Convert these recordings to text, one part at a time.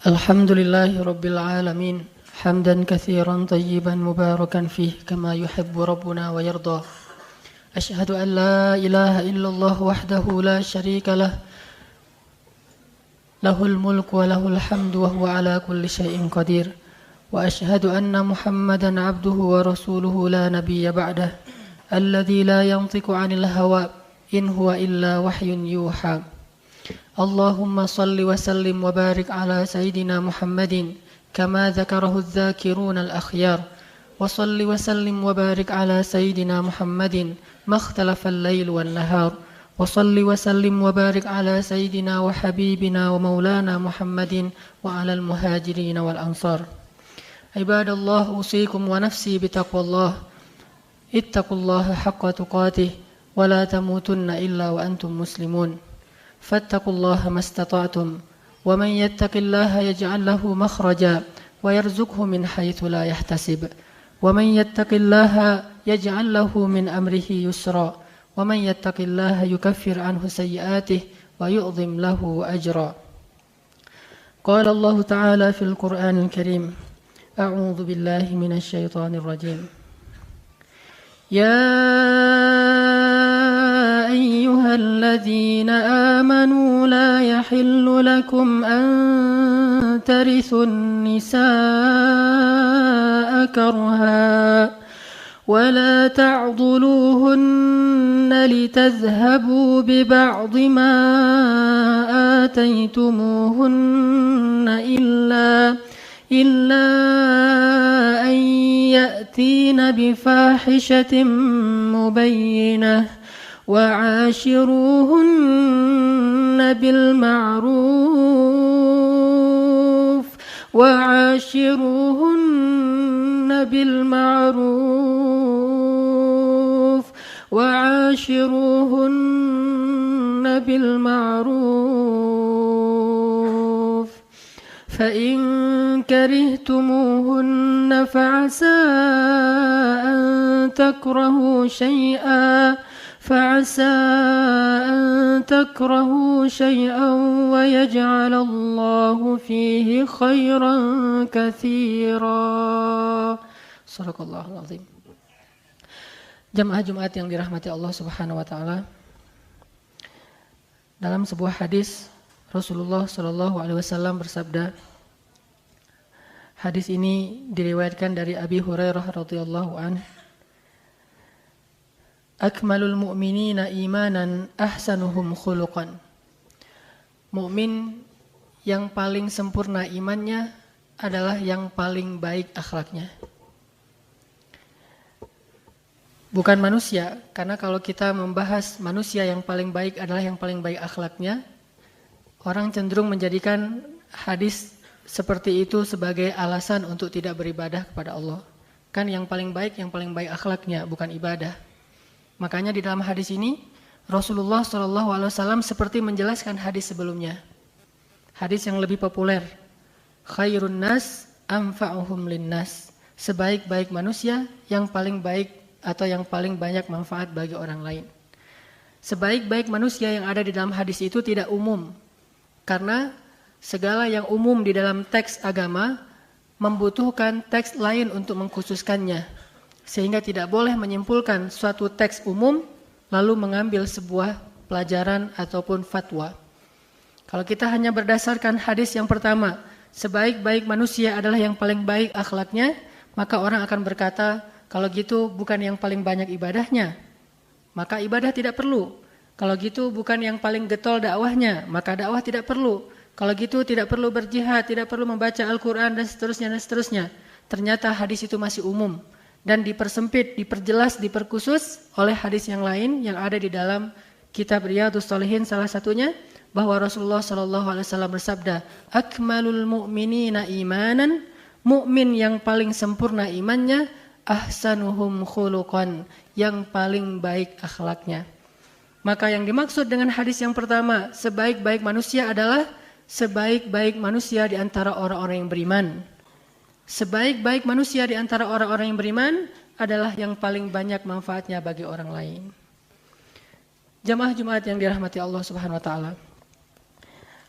Alhamdulillahi Rabbil Alamin Hamdan kathiran tayyiban mubarakan fih Kama yuhibbu Rabbuna wa yarda Ashhadu an la ilaha illallah wahdahu la sharika lah Lahul mulku wa lahul hamdu wa huwa ala kulli syai'in qadir Wa ashhadu anna Muhammadan abduhu wa rasuluhu la nabiyya ba'dah Alladhi la yantiku anil hawa In huwa illa wahyun yuha Allahumma salli wa sallim wa barik ala Sayyidina Muhammadin Kama dhakarahu dhakiruna al-akhyar Wa salli wa sallim wa barik ala Sayyidina Muhammadin Makhtalafa al-layl wal-nahar Wa salli wa sallim wa barik ala Sayyidina wa habibina wa maulana Muhammadin Wa ala al-muhajirin wal-ansar Ibadallah usikum wa nafsi bitaqwallah Ittaqullaha haqqa tuqatih Wa la tamutunna illa wa antum muslimun فاتقوا الله ما استطعتم ومن يتق الله يجعل له مخرجا ويرزقه من حيث لا يحتسب ومن يتق الله يجعل له من أمره يسرا ومن يتق الله يكفر عنه سيئاته ويعظم له أجرا قال الله تعالى في القرآن الكريم أعوذ بالله من الشيطان الرجيم يا أيها الذين آمنوا لا يحل لكم أن ترثوا النساء كرها ولا تعضلوهن لتذهبوا ببعض ما آتيتموهن إلا أن يأتين بفاحشة مبينة وعاشروهن بالمعروف فإن كرهتموهن فعسى أن تكرهوا شيئا ويجعل الله فيه خيرا كثيرا Sadaqallahul Azim. Jamaah Jumat yang dirahmati Allah Subhanahu wa taala. Dalam sebuah hadis Rasulullah sallallahu alaihi wasallam bersabda. Hadis ini diriwayatkan dari Abi Hurairah radhiyallahu anhu. Akmalul mu'minina imanan ahsanuhum khuluqan. Mukmin yang paling sempurna imannya adalah yang paling baik akhlaknya. Bukan manusia, karena kalau kita membahas manusia yang paling baik adalah yang paling baik akhlaknya, orang cenderung menjadikan hadis seperti itu sebagai alasan untuk tidak beribadah kepada Allah. Kan yang paling baik akhlaknya, bukan ibadah. Makanya di dalam hadis ini Rasulullah SAW seperti menjelaskan hadis sebelumnya. Hadis yang lebih populer. Khairun nas anfa'uhum linnas. Sebaik-baik manusia yang paling baik atau yang paling banyak manfaat bagi orang lain. Sebaik-baik manusia yang ada di dalam hadis itu tidak umum. Karena segala yang umum di dalam teks agama membutuhkan teks lain untuk mengkhususkannya. Sehingga tidak boleh menyimpulkan suatu teks umum lalu mengambil sebuah pelajaran ataupun fatwa. Kalau kita hanya berdasarkan hadis yang pertama, sebaik-baik manusia adalah yang paling baik akhlaknya, maka orang akan berkata, kalau gitu bukan yang paling banyak ibadahnya, maka ibadah tidak perlu. Kalau gitu bukan yang paling getol dakwahnya, maka dakwah tidak perlu. Kalau gitu tidak perlu berjihad, tidak perlu membaca Al-Quran dan seterusnya. Ternyata hadis itu masih umum. Dan dipersempit, diperjelas, diperkhusus oleh hadis yang lain yang ada di dalam kitab Riyadhus Shalihin, salah satunya bahwa Rasulullah SAW bersabda, Akmalul mu'minina imanan, mukmin yang paling sempurna imannya, ahsanuhum khuluqan, yang paling baik akhlaknya. Maka yang dimaksud dengan hadis yang pertama, sebaik-baik manusia adalah sebaik-baik manusia di antara orang-orang yang beriman. Sebaik-baik manusia di antara orang-orang yang beriman adalah yang paling banyak manfaatnya bagi orang lain. Jamaah Jumat yang dirahmati Allah Subhanahu wa taala.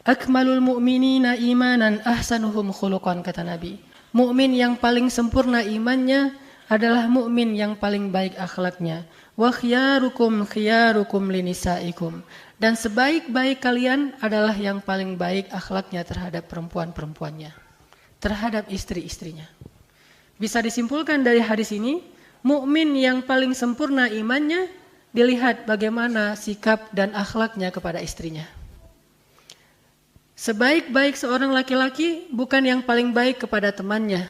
Akmalul mu'minina imanan ahsanuhum khuluqan, kata Nabi. Mukmin yang paling sempurna imannya adalah mukmin yang paling baik akhlaknya. Wa khiyarukum khiyarukum linisaikum. Dan sebaik-baik kalian adalah yang paling baik akhlaknya terhadap perempuan-perempuannya, terhadap istri-istrinya. Bisa disimpulkan dari hadis ini, mukmin yang paling sempurna imannya dilihat bagaimana sikap dan akhlaknya kepada istrinya. Sebaik-baik seorang laki-laki bukan yang paling baik kepada temannya,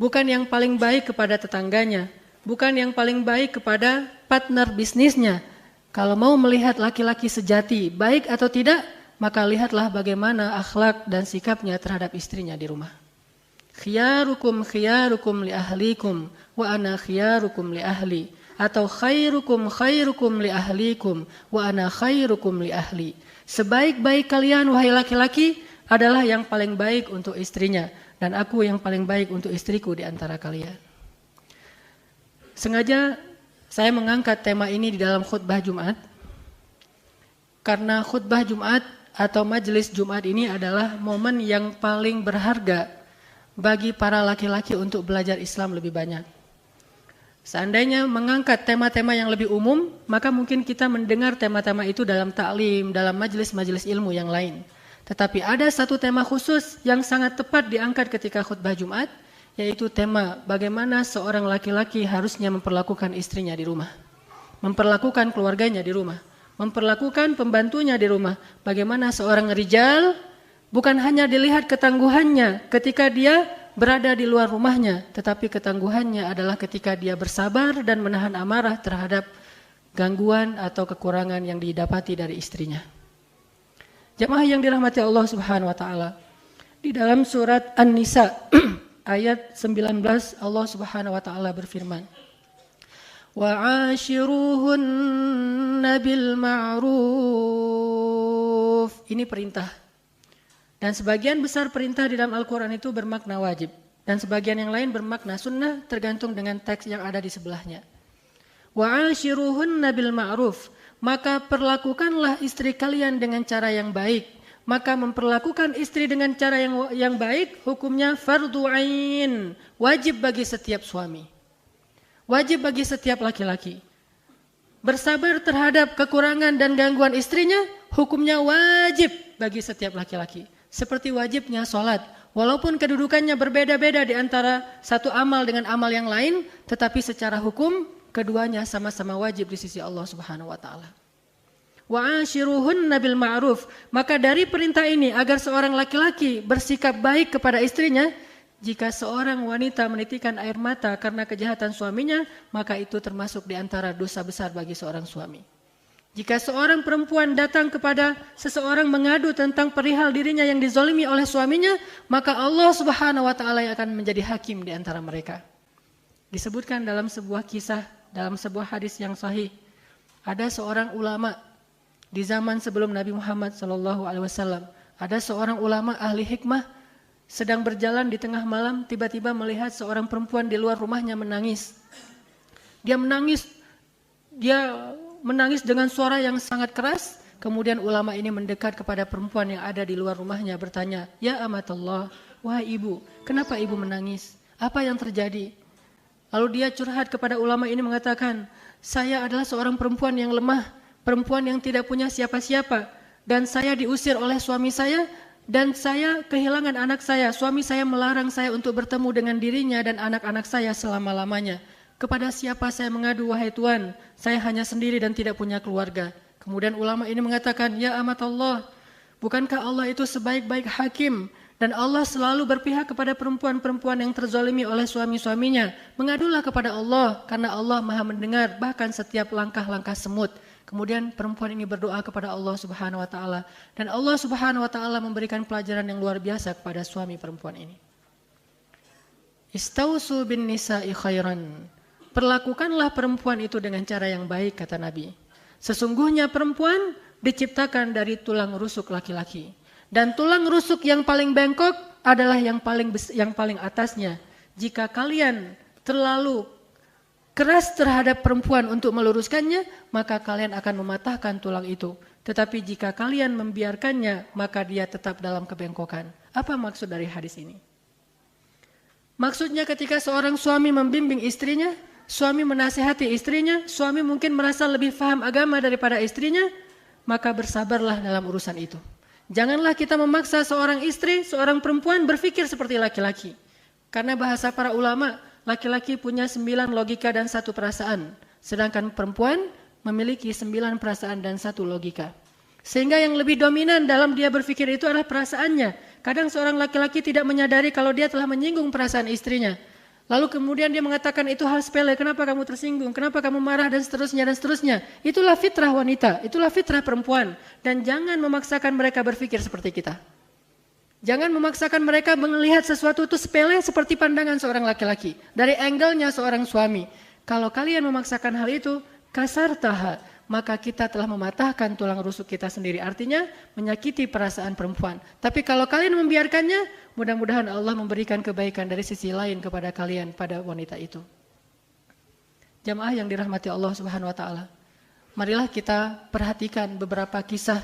bukan yang paling baik kepada tetangganya, bukan yang paling baik kepada partner bisnisnya. Kalau mau melihat laki-laki sejati, baik atau tidak, maka lihatlah bagaimana akhlak dan sikapnya terhadap istrinya di rumah. Khiyarukum khiyarukum li ahlikum wa ana khiyarukum li ahli, atau khairukum khairukum li ahlikum wa ana khairukum li ahli. Sebaik-baik kalian wahai laki-laki adalah yang paling baik untuk istrinya, dan aku yang paling baik untuk istriku di antara kalian. Sengaja saya mengangkat tema ini di dalam khutbah Jumat, karena khutbah Jumat atau majelis Jumat ini adalah momen yang paling berharga bagi para laki-laki untuk belajar Islam lebih banyak. Seandainya mengangkat tema-tema yang lebih umum, maka mungkin kita mendengar tema-tema itu dalam taklim, dalam majelis-majelis ilmu yang lain. Tetapi ada satu tema khusus yang sangat tepat diangkat ketika khutbah Jumat, yaitu tema bagaimana seorang laki-laki harusnya memperlakukan istrinya di rumah, memperlakukan keluarganya di rumah, memperlakukan pembantunya di rumah. Bagaimana seorang rijal bukan hanya dilihat ketangguhannya ketika dia berada di luar rumahnya, tetapi ketangguhannya adalah ketika dia bersabar dan menahan amarah terhadap gangguan atau kekurangan yang didapati dari istrinya. Jamaah yang dirahmati Allah Subhanahu wa taala, di dalam surat An-Nisa ayat 19 Allah Subhanahu wa taala berfirman, "Wa 'ashiruhunna bil ma'ruf." Ini perintah. Dan sebagian besar perintah di dalam Al-Quran itu bermakna wajib. Dan sebagian yang lain bermakna sunnah, tergantung dengan teks yang ada di sebelahnya. Wa 'ashiruhunna bil ma'ruf. Maka perlakukanlah istri kalian dengan cara yang baik. Maka memperlakukan istri dengan cara yang baik, hukumnya fardu ain. Wajib bagi setiap suami. Wajib bagi setiap laki-laki. Bersabar terhadap kekurangan dan gangguan istrinya, hukumnya wajib bagi setiap laki-laki. Seperti wajibnya sholat, walaupun kedudukannya berbeda-beda di antara satu amal dengan amal yang lain, tetapi secara hukum keduanya sama-sama wajib di sisi Allah Subhanahu wa taala. Wa 'ashiruhunna bil ma'ruf. Maka dari perintah ini agar seorang laki-laki bersikap baik kepada istrinya, jika seorang wanita menitikan air mata karena kejahatan suaminya, maka itu termasuk di antara dosa besar bagi seorang suami. Jika seorang perempuan datang kepada seseorang mengadu tentang perihal dirinya yang dizalimi oleh suaminya, maka Allah Subhanahu wa taala yang akan menjadi hakim di antara mereka. Disebutkan dalam sebuah kisah, dalam sebuah hadis yang sahih, ada seorang ulama di zaman sebelum Nabi Muhammad SAW. Ada seorang ulama ahli hikmah sedang berjalan di tengah malam, tiba-tiba melihat seorang perempuan di luar rumahnya menangis. Dia menangis dengan suara yang sangat keras. Kemudian ulama ini mendekat kepada perempuan yang ada di luar rumahnya, bertanya, "Ya amatullah, wahai ibu, kenapa ibu menangis? Apa yang terjadi?" Lalu dia curhat kepada ulama ini mengatakan, "Saya adalah seorang perempuan yang lemah, perempuan yang tidak punya siapa-siapa, dan saya diusir oleh suami saya, dan saya kehilangan anak saya. Suami saya melarang saya untuk bertemu dengan dirinya dan anak-anak saya selama-lamanya. Kepada siapa saya mengadu, wahai Tuhan? Saya hanya sendiri dan tidak punya keluarga." Kemudian ulama ini mengatakan, "Ya amatullah, bukankah Allah itu sebaik-baik hakim? Dan Allah selalu berpihak kepada perempuan-perempuan yang terzalimi oleh suami-suaminya. Mengadulah kepada Allah, karena Allah maha mendengar bahkan setiap langkah-langkah semut." Kemudian perempuan ini berdoa kepada Allah Subhanahu wa taala, dan Allah Subhanahu wa taala memberikan pelajaran yang luar biasa kepada suami perempuan ini. Istausu bin nisa'i khairan. Perlakukanlah perempuan itu dengan cara yang baik, kata Nabi. Sesungguhnya perempuan diciptakan dari tulang rusuk laki-laki. Dan tulang rusuk yang paling bengkok adalah yang paling atasnya. Jika kalian terlalu keras terhadap perempuan untuk meluruskannya, maka kalian akan mematahkan tulang itu. Tetapi jika kalian membiarkannya, maka dia tetap dalam kebengkokan. Apa maksud dari hadis ini? Maksudnya ketika seorang suami membimbing istrinya, suami menasihati istrinya, suami mungkin merasa lebih paham agama daripada istrinya, maka bersabarlah dalam urusan itu. Janganlah kita memaksa seorang istri, seorang perempuan berpikir seperti laki-laki. Karena bahasa para ulama, laki-laki punya 9 logika dan 1 perasaan. Sedangkan perempuan memiliki 9 perasaan dan 1 logika. Sehingga yang lebih dominan dalam dia berpikir itu adalah perasaannya. Kadang seorang laki-laki tidak menyadari kalau dia telah menyinggung perasaan istrinya. Lalu kemudian dia mengatakan itu hal sepele, kenapa kamu tersinggung, kenapa kamu marah dan seterusnya dan seterusnya. Itulah fitrah wanita, itulah fitrah perempuan. Dan jangan memaksakan mereka berpikir seperti kita. Jangan memaksakan mereka melihat sesuatu itu sepele seperti pandangan seorang laki-laki. Dari angle-nya seorang suami. Kalau kalian memaksakan hal itu, kasar taha, maka kita telah mematahkan tulang rusuk kita sendiri. Artinya menyakiti perasaan perempuan. Tapi kalau kalian membiarkannya, mudah-mudahan Allah memberikan kebaikan dari sisi lain kepada kalian pada wanita itu. Jamaah yang dirahmati Allah Subhanahu wa taala. Marilah kita perhatikan beberapa kisah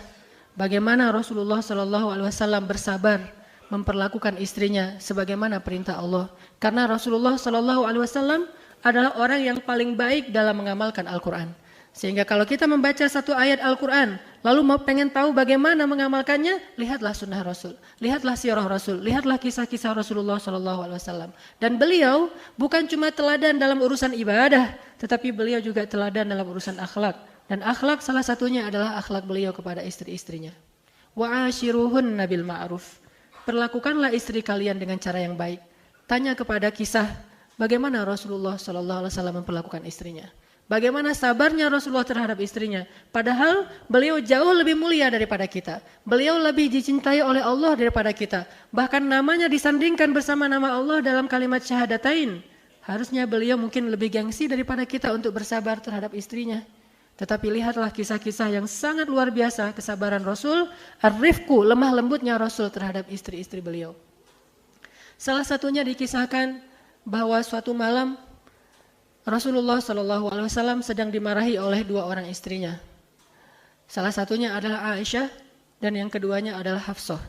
bagaimana Rasulullah sallallahu alaihi wasallam bersabar memperlakukan istrinya sebagaimana perintah Allah. Karena Rasulullah sallallahu alaihi wasallam adalah orang yang paling baik dalam mengamalkan Al-Qur'an. Sehingga kalau kita membaca satu ayat Al-Quran, lalu mau pengen tahu bagaimana mengamalkannya, lihatlah sunnah Rasul, lihatlah sirah Rasul, lihatlah kisah-kisah Rasulullah SAW. Dan beliau bukan cuma teladan dalam urusan ibadah, tetapi beliau juga teladan dalam urusan akhlak. Dan akhlak salah satunya adalah akhlak beliau kepada istri-istrinya. Wa'ashiruhunna bil ma'ruf. Perlakukanlah istri kalian dengan cara yang baik. Tanya kepada kisah bagaimana Rasulullah SAW memperlakukan istrinya. Bagaimana sabarnya Rasulullah terhadap istrinya. Padahal beliau jauh lebih mulia daripada kita. Beliau lebih dicintai oleh Allah daripada kita. Bahkan namanya disandingkan bersama nama Allah dalam kalimat syahadatain. Harusnya beliau mungkin lebih gengsi daripada kita untuk bersabar terhadap istrinya. Tetapi lihatlah kisah-kisah yang sangat luar biasa kesabaran Rasul. Ar-rifku, lemah lembutnya Rasul terhadap istri-istri beliau. Salah satunya dikisahkan bahwa suatu malam Rasulullah SAW sedang dimarahi oleh 2 orang istrinya. Salah satunya adalah Aisyah dan yang keduanya adalah Hafsah.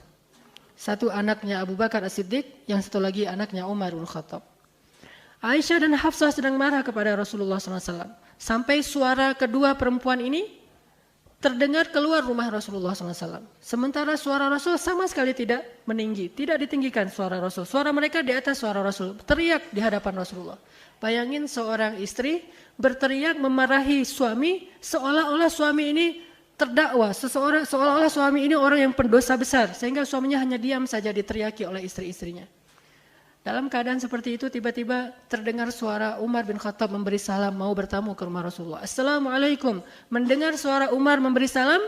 Satu anaknya Abu Bakar As-Siddiq, yang satu lagi anaknya Umar bin Khattab. Aisyah dan Hafsah sedang marah kepada Rasulullah SAW. Sampai suara kedua perempuan ini terdengar keluar rumah Rasulullah SAW. Sementara suara Rasul sama sekali tidak meninggi, tidak ditinggikan suara Rasul. Suara mereka di atas suara Rasul, teriak di hadapan Rasulullah. Bayangin seorang istri berteriak memarahi suami seolah-olah suami ini terdakwa, seolah-olah suami ini orang yang pendosa besar sehingga suaminya hanya diam saja diteriaki oleh istri-istrinya. Dalam keadaan seperti itu tiba-tiba terdengar suara Umar bin Khattab memberi salam mau bertamu ke rumah Rasulullah. Assalamualaikum. Mendengar suara Umar memberi salam,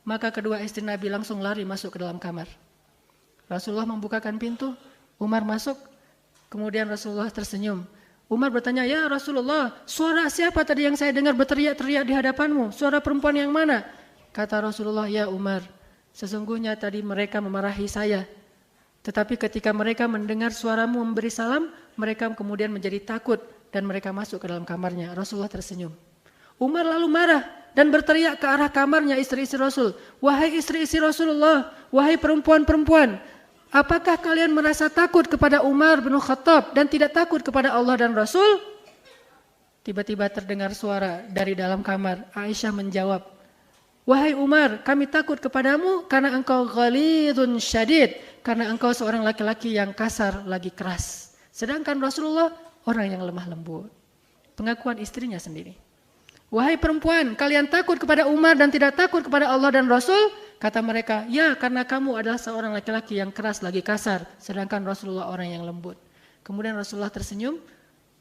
maka kedua istri Nabi langsung lari masuk ke dalam kamar. Rasulullah membukakan pintu, Umar masuk, kemudian Rasulullah tersenyum. Umar bertanya, ya Rasulullah, suara siapa tadi yang saya dengar berteriak-teriak di hadapanmu? Suara perempuan yang mana? Kata Rasulullah, ya Umar, sesungguhnya tadi mereka memarahi saya. Tetapi ketika mereka mendengar suaramu memberi salam, mereka kemudian menjadi takut dan mereka masuk ke dalam kamarnya. Rasulullah tersenyum. Umar lalu marah dan berteriak ke arah kamarnya istri-istri Rasul. Wahai istri-istri Rasulullah, wahai perempuan-perempuan, apakah kalian merasa takut kepada Umar bin Khattab dan tidak takut kepada Allah dan Rasul? Tiba-tiba terdengar suara dari dalam kamar. Aisyah menjawab, wahai Umar, kami takut kepadamu karena engkau ghalidun syadid, karena engkau seorang laki-laki yang kasar lagi keras. Sedangkan Rasulullah orang yang lemah lembut. Pengakuan istrinya sendiri. Wahai perempuan, kalian takut kepada Umar dan tidak takut kepada Allah dan Rasul? Kata mereka, ya karena kamu adalah seorang laki-laki yang keras lagi kasar, sedangkan Rasulullah orang yang lembut. Kemudian Rasulullah tersenyum,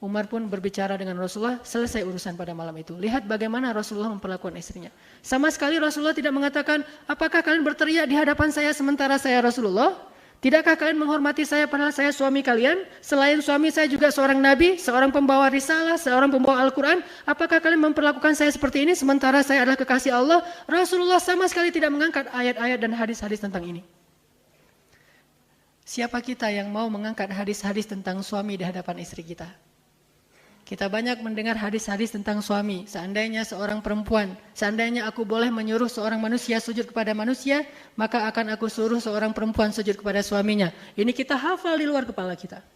Umar pun berbicara dengan Rasulullah, selesai urusan pada malam itu. Lihat bagaimana Rasulullah memperlakukan istrinya. Sama sekali Rasulullah tidak mengatakan, apakah kalian berteriak di hadapan saya sementara saya Rasulullah? Tidakkah kalian menghormati saya padahal saya suami kalian? Selain suami saya juga seorang nabi, seorang pembawa risalah, seorang pembawa Al-Quran. Apakah kalian memperlakukan saya seperti ini sementara saya adalah kekasih Allah? Rasulullah sama sekali tidak mengangkat ayat-ayat dan hadis-hadis tentang ini. Siapa kita yang mau mengangkat hadis-hadis tentang suami di hadapan istri kita? Kita banyak mendengar hadis-hadis tentang suami. Seandainya seorang perempuan, seandainya aku boleh menyuruh seorang manusia sujud kepada manusia, maka akan aku suruh seorang perempuan sujud kepada suaminya. Ini kita hafal di luar kepala kita.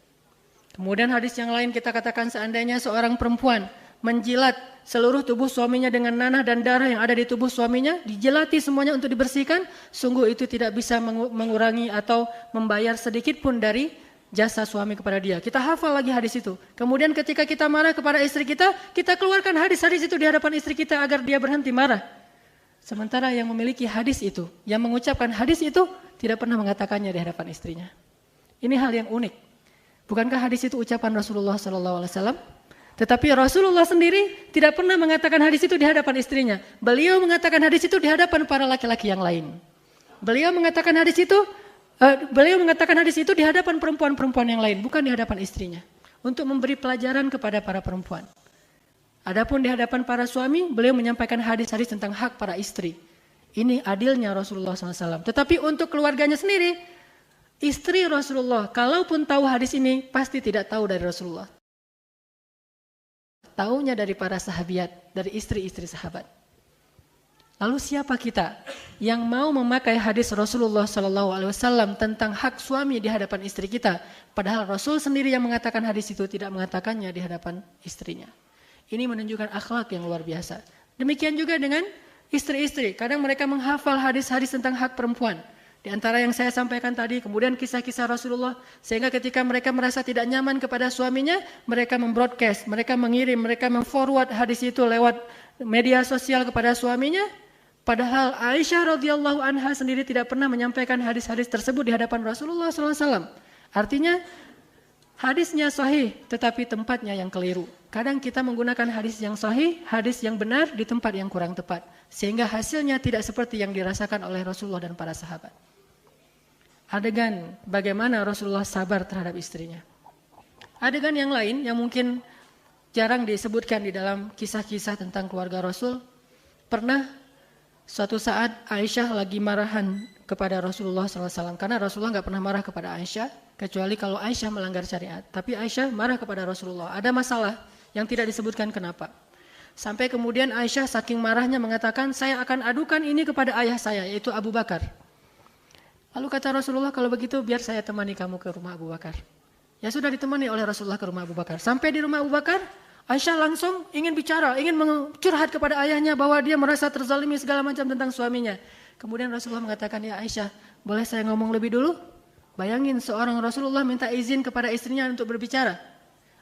Kemudian hadis yang lain kita katakan seandainya seorang perempuan menjilat seluruh tubuh suaminya dengan nanah dan darah yang ada di tubuh suaminya, dijelati semuanya untuk dibersihkan, sungguh itu tidak bisa mengurangi atau membayar sedikit pun dari jasa suami kepada dia. Kita hafal lagi hadis itu. Kemudian ketika kita marah kepada istri kita, kita keluarkan hadis-hadis itu di hadapan istri kita agar dia berhenti marah. Sementara yang memiliki hadis itu, yang mengucapkan hadis itu, tidak pernah mengatakannya di hadapan istrinya. Ini hal yang unik. Bukankah hadis itu ucapan Rasulullah SAW? Tetapi Rasulullah sendiri tidak pernah mengatakan hadis itu di hadapan istrinya. Beliau mengatakan hadis itu di hadapan para laki-laki yang lain. Beliau mengatakan hadis itu di hadapan perempuan-perempuan yang lain, bukan di hadapan istrinya. Untuk memberi pelajaran kepada para perempuan. Adapun di hadapan para suami, beliau menyampaikan hadis-hadis tentang hak para istri. Ini adilnya Rasulullah SAW. Tetapi untuk keluarganya sendiri, istri Rasulullah, kalaupun tahu hadis ini, pasti tidak tahu dari Rasulullah. Taunya dari para sahabiat, dari istri-istri sahabat. Lalu siapa kita yang mau memakai hadis Rasulullah SAW tentang hak suami di hadapan istri kita, padahal Rasul sendiri yang mengatakan hadis itu tidak mengatakannya di hadapan istrinya. Ini menunjukkan akhlak yang luar biasa. Demikian juga dengan istri-istri. Kadang mereka menghafal hadis-hadis tentang hak perempuan. Di antara yang saya sampaikan tadi, kemudian kisah-kisah Rasulullah, sehingga ketika mereka merasa tidak nyaman kepada suaminya, mereka membroadcast, mereka mengirim, mereka memforward hadis itu lewat media sosial kepada suaminya. Padahal Aisyah radhiyallahu anha sendiri tidak pernah menyampaikan hadis-hadis tersebut di hadapan Rasulullah SAW. Artinya hadisnya sahih, tetapi tempatnya yang keliru. Kadang kita menggunakan hadis yang sahih, hadis yang benar di tempat yang kurang tepat, sehingga hasilnya tidak seperti yang dirasakan oleh Rasulullah dan para sahabat. Adegan bagaimana Rasulullah sabar terhadap istrinya. Adegan yang lain yang mungkin jarang disebutkan di dalam kisah-kisah tentang keluarga Rasul, pernah suatu saat Aisyah lagi marahan kepada Rasulullah SAW. Karena Rasulullah nggak pernah marah kepada Aisyah, kecuali kalau Aisyah melanggar syariat. Tapi Aisyah marah kepada Rasulullah. Ada masalah yang tidak disebutkan kenapa. Sampai kemudian Aisyah saking marahnya mengatakan, saya akan adukan ini kepada ayah saya, yaitu Abu Bakar. Lalu kata Rasulullah, kalau begitu biar saya temani kamu ke rumah Abu Bakar. Ya sudah ditemani oleh Rasulullah ke rumah Abu Bakar. Sampai di rumah Abu Bakar, Aisyah langsung ingin bicara, ingin curhat kepada ayahnya bahwa dia merasa terzalimi segala macam tentang suaminya. Kemudian Rasulullah mengatakan, ya Aisyah, boleh saya ngomong lebih dulu? Bayangin seorang Rasulullah minta izin kepada istrinya untuk berbicara.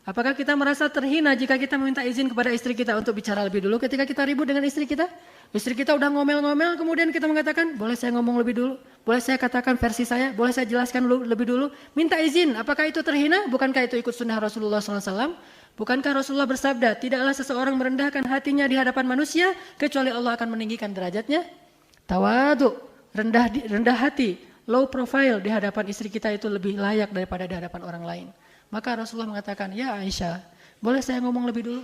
Apakah kita merasa terhina jika kita meminta izin kepada istri kita untuk bicara lebih dulu ketika kita ribut dengan istri kita? Istri kita udah ngomel-ngomel, kemudian kita mengatakan, boleh saya ngomong lebih dulu? Boleh saya katakan versi saya? Boleh saya jelaskan lebih dulu? Minta izin, apakah itu terhina? Bukankah itu ikut sunnah Rasulullah SAW? Bukankah Rasulullah bersabda, tidaklah seseorang merendahkan hatinya di hadapan manusia, kecuali Allah akan meninggikan derajatnya? Tawadu, rendah hati, low profile di hadapan istri kita itu lebih layak daripada di hadapan orang lain. Maka Rasulullah mengatakan, ya Aisyah, boleh saya ngomong lebih dulu?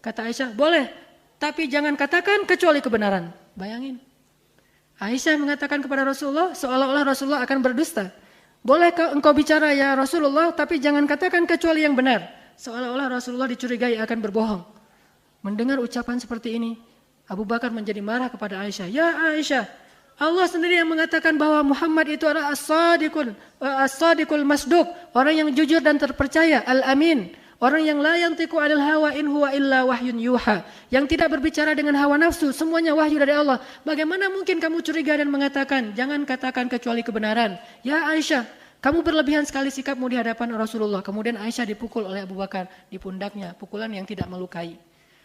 Kata Aisyah, boleh, tapi jangan katakan kecuali kebenaran. Bayangin. Aisyah mengatakan kepada Rasulullah, seolah-olah Rasulullah akan berdusta. Bolehkah engkau bicara ya Rasulullah, tapi jangan katakan kecuali yang benar. Seolah-olah Rasulullah dicurigai akan berbohong. Mendengar ucapan seperti ini, Abu Bakar menjadi marah kepada Aisyah. Ya Aisyah, Allah sendiri yang mengatakan bahwa Muhammad itu adalah as-sadiqul masduq, orang yang jujur dan terpercaya, al-amin, orang yang la yantiqu 'anil hawa in huwa illa wahyun yuha, yang tidak berbicara dengan hawa nafsu, semuanya wahyu dari Allah. Bagaimana mungkin kamu curiga dan mengatakan jangan katakan kecuali kebenaran? Ya Aisyah, kamu berlebihan sekali sikapmu di hadapan Rasulullah. Kemudian Aisyah dipukul oleh Abu Bakar di pundaknya, pukulan yang tidak melukai.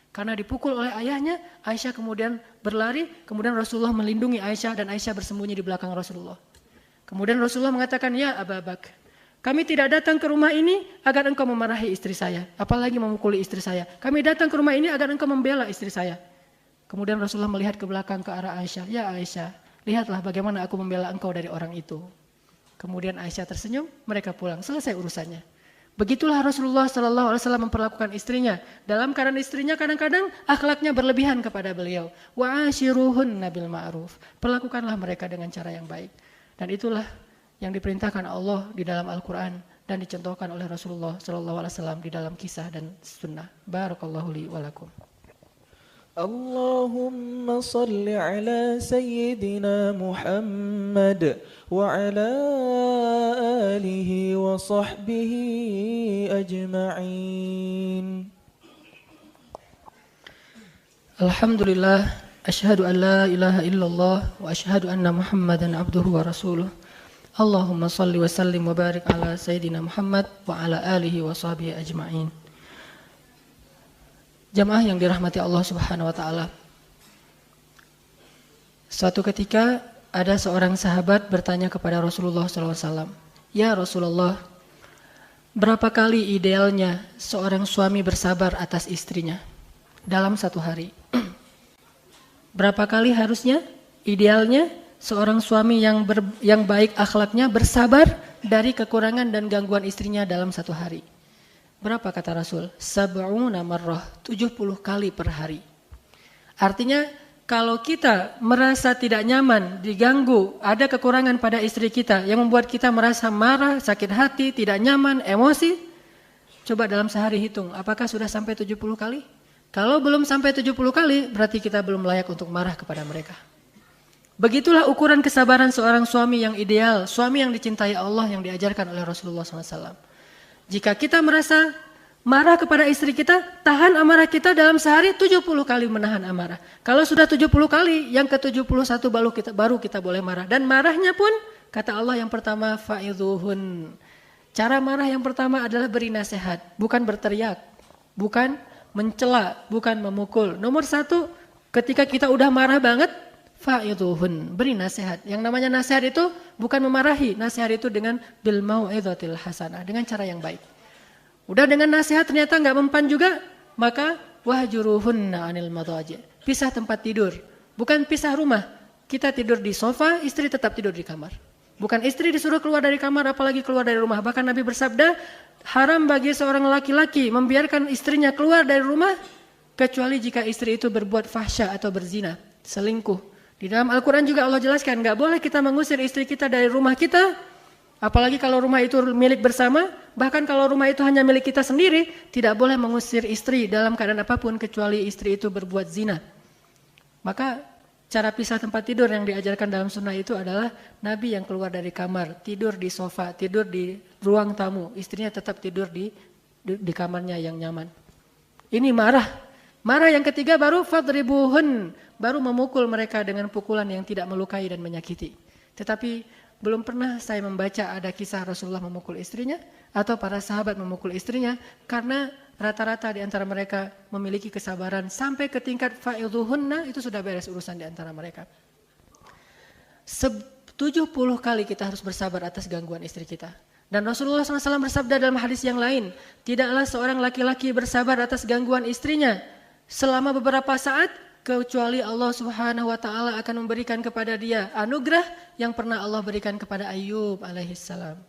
Karena dipukul oleh ayahnya, Aisyah kemudian berlari, kemudian Rasulullah melindungi Aisyah dan Aisyah bersembunyi di belakang Rasulullah. Kemudian Rasulullah mengatakan, ya Abu Bakar, kami tidak datang ke rumah ini agar engkau memarahi istri saya, apalagi memukuli istri saya. Kami datang ke rumah ini agar engkau membela istri saya. Kemudian Rasulullah melihat ke belakang ke arah Aisyah, ya Aisyah, lihatlah bagaimana aku membela engkau dari orang itu. Kemudian Aisyah tersenyum, mereka pulang, selesai urusannya. Begitulah Rasulullah SAW memperlakukan istrinya. Dalam keadaan istrinya kadang-kadang akhlaknya berlebihan kepada beliau. Wa ashiruhunna bil ma'ruf. Perlakukanlah mereka dengan cara yang baik. Dan itulah yang diperintahkan Allah di dalam Al-Quran. dan dicontohkan oleh Rasulullah SAW di dalam kisah dan sunnah. Barakallahu li wa lakum. اللهم صل على سيدنا محمد وعلى آله وصحبه أجمعين. Alhamdulillah, asyhadu an la ilaha illallah wa asyhadu anna Muhammadan abduhu wa rasuluh. Allahumma salli wa sallim wa barik ala sayyidina Muhammad wa ala alihi wa sahbihi ajma'in. Jamaah yang dirahmati Allah Subhanahu wa taala. Suatu ketika ada seorang sahabat bertanya kepada Rasulullah SAW, "Ya Rasulullah, berapa kali idealnya seorang suami bersabar atas istrinya dalam satu hari?" Berapa kali harusnya idealnya seorang suami yang baik akhlaknya bersabar dari kekurangan dan gangguan istrinya dalam satu hari? Berapa kata Rasul? 70 marrah, 70 kali per hari. Artinya kalau kita merasa tidak nyaman, diganggu, ada kekurangan pada istri kita yang membuat kita merasa marah, sakit hati, tidak nyaman, emosi, coba dalam sehari hitung, apakah sudah sampai 70 kali? Kalau belum sampai 70 kali, berarti kita belum layak untuk marah kepada mereka. Begitulah ukuran kesabaran seorang suami yang ideal, suami yang dicintai Allah yang diajarkan oleh Rasulullah SAW. Jika kita merasa marah kepada istri kita, tahan amarah kita dalam sehari 70 kali menahan amarah. Kalau sudah 70 kali, yang ke-71 baru kita boleh marah. Dan marahnya pun, kata Allah yang pertama, fa'idhuhun. Cara marah yang pertama adalah beri nasihat, bukan berteriak, bukan mencela, bukan memukul. Nomor 1, ketika kita udah marah banget, fa'idhuhun, beri nasihat. Yang namanya nasihat itu bukan memarahi, nasihat itu dengan bil mau'izatil hasanah, dengan cara yang baik. Udah dengan nasihat ternyata nggak mempan juga, maka wahjuruhunna 'anil madhaji. Pisah tempat tidur, bukan pisah rumah. Kita tidur di sofa, istri tetap tidur di kamar. Bukan istri disuruh keluar dari kamar apalagi keluar dari rumah. Bahkan Nabi bersabda, haram bagi seorang laki-laki membiarkan istrinya keluar dari rumah kecuali jika istri itu berbuat fahsya atau berzina, selingkuh. Di dalam Al-Quran juga Allah jelaskan, gak boleh kita mengusir istri kita dari rumah kita, apalagi kalau rumah itu milik bersama, bahkan kalau rumah itu hanya milik kita sendiri, tidak boleh mengusir istri dalam keadaan apapun kecuali istri itu berbuat zina. Maka cara pisah tempat tidur yang diajarkan dalam sunnah itu adalah Nabi yang keluar dari kamar, tidur di sofa, tidur di ruang tamu, istrinya tetap tidur di kamarnya yang nyaman. Ini marah. Marah yang ketiga baru fadribuhun, baru memukul mereka dengan pukulan yang tidak melukai dan menyakiti. Tetapi belum pernah saya membaca ada kisah Rasulullah memukul istrinya atau para sahabat memukul istrinya, karena rata-rata di antara mereka memiliki kesabaran sampai ke tingkat fa'idhuhunna, itu sudah beres urusan di antara mereka. 70 kali kita harus bersabar atas gangguan istri kita. Dan Rasulullah SAW bersabda dalam hadis yang lain, tidaklah seorang laki-laki bersabar atas gangguan istrinya selama beberapa saat, kecuali Allah Subhanahu wa taala akan memberikan kepada dia anugerah yang pernah Allah berikan kepada Ayub alaihissalam.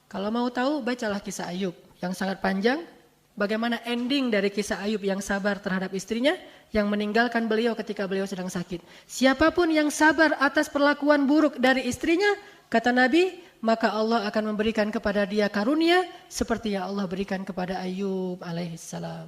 Kalau mau tahu, bacalah kisah Ayub yang sangat panjang, bagaimana ending dari kisah Ayub yang sabar terhadap istrinya yang meninggalkan beliau ketika beliau sedang sakit. Siapapun yang sabar atas perlakuan buruk dari istrinya, kata Nabi, maka Allah akan memberikan kepada dia karunia seperti yang Allah berikan kepada Ayub alaihissalam.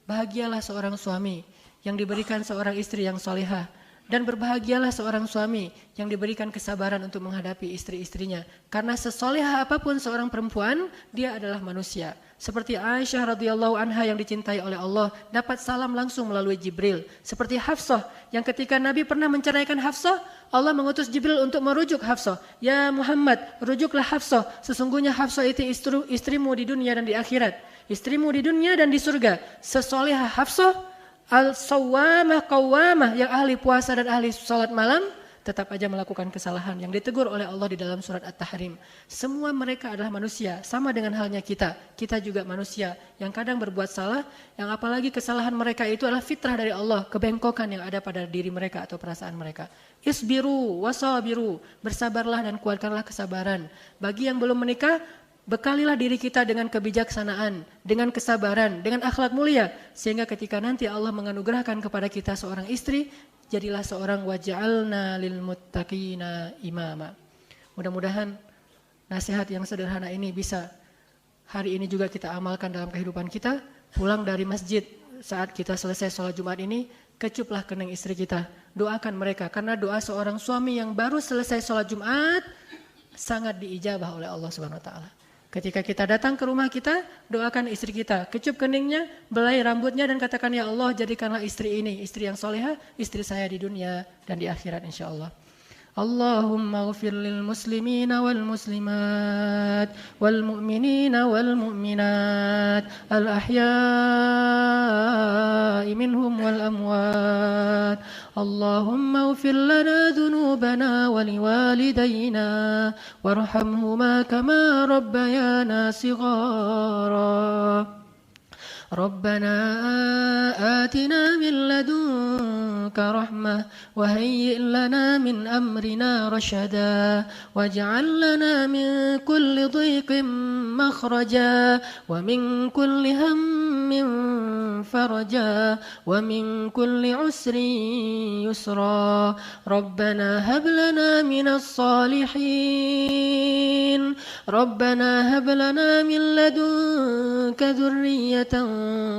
Bahagialah seorang suami yang diberikan seorang istri yang solehah, dan berbahagialah seorang suami yang diberikan kesabaran untuk menghadapi istri-istrinya. Karena sesolehah apapun seorang perempuan, dia adalah manusia. Seperti Aisyah radhiyallahu anha yang dicintai oleh Allah, dapat salam langsung melalui Jibril. Seperti Hafsah yang ketika Nabi pernah menceraikan Hafsah, Allah mengutus Jibril untuk merujuk Hafsah. Ya Muhammad, rujuklah Hafsah. Sesungguhnya Hafsah itu istrimu di dunia dan di akhirat. Istrimu di dunia dan di surga. Sesolehah Hafsah, al-sawwamah qawwamah, yang ahli puasa dan ahli salat malam, tetap aja melakukan kesalahan yang ditegur oleh Allah di dalam surat At-Tahrim. Semua mereka adalah manusia, sama dengan halnya kita. Kita juga manusia yang kadang berbuat salah, yang apalagi kesalahan mereka itu adalah fitrah dari Allah, kebengkokan yang ada pada diri mereka atau perasaan mereka. Isbiru wasabiru, bersabarlah dan kuatkanlah kesabaran. Bagi yang belum menikah, bekalilah diri kita dengan kebijaksanaan, dengan kesabaran, dengan akhlak mulia, sehingga ketika nanti Allah menganugerahkan kepada kita seorang istri, jadilah seorang waj'alna lil muttaqina imama. Mudah-mudahan nasihat yang sederhana ini bisa hari ini juga kita amalkan dalam kehidupan kita. Pulang dari masjid saat kita selesai sholat Jumat ini, kecuplah kening istri kita, doakan mereka, karena doa seorang suami yang baru selesai sholat Jumat sangat diijabah oleh Allah Subhanahu Wa Taala. Ketika kita datang ke rumah kita, doakan istri kita, kecup keningnya, belai rambutnya, dan katakan, ya Allah, jadikanlah istri ini istri yang solehah, istri saya di dunia dan di akhirat insya Allah. Allahumma ghfir lil muslimina wal muslimat wal mu'minina wal mu'minat al ahya'i minhum wal amwat. Allahumma ghfir lana dhunubana wa liwalidayna warhamhuma kama rabbayana shighara. ربنا آتنا من لدنك رحمة وهيئ لنا من أمرنا رشدا واجعل لنا من كل ضيق مخرجا ومن كل هم فرجا ومن كل عسر يسرا ربنا هب لنا من الصالحين ربنا هب لنا من لدنك ذرية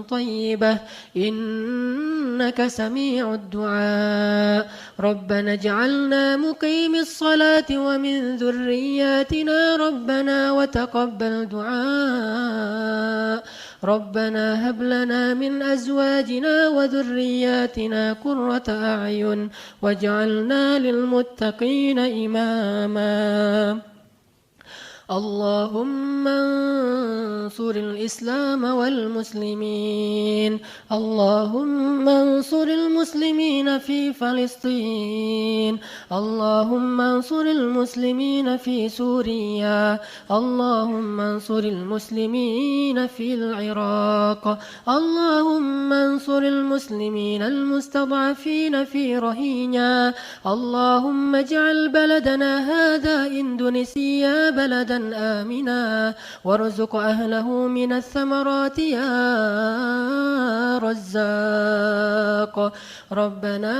طيبة إنك سميع الدعاء ربنا اجعلنا مقيم الصلاة ومن ذرياتنا ربنا وتقبل دعاء ربنا هب لنا من أزواجنا وذرياتنا قرة أعين واجعلنا للمتقين إماما. اللهم انصر الإسلام والمسلمين اللهم انصر المسلمين في فلسطين اللهم انصر المسلمين في سوريا اللهم انصر المسلمين في العراق اللهم انصر المسلمين المستضعفين في رهينيا اللهم اجعل بلدنا هذا إندونيسيا بلدا آمنا وارزق أهله من الثمرات يا رزاق ربنا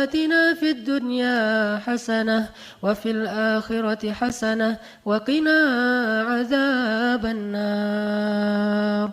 آتنا في الدنيا حسنة وفي الآخرة حسنة وقنا عذاب النار.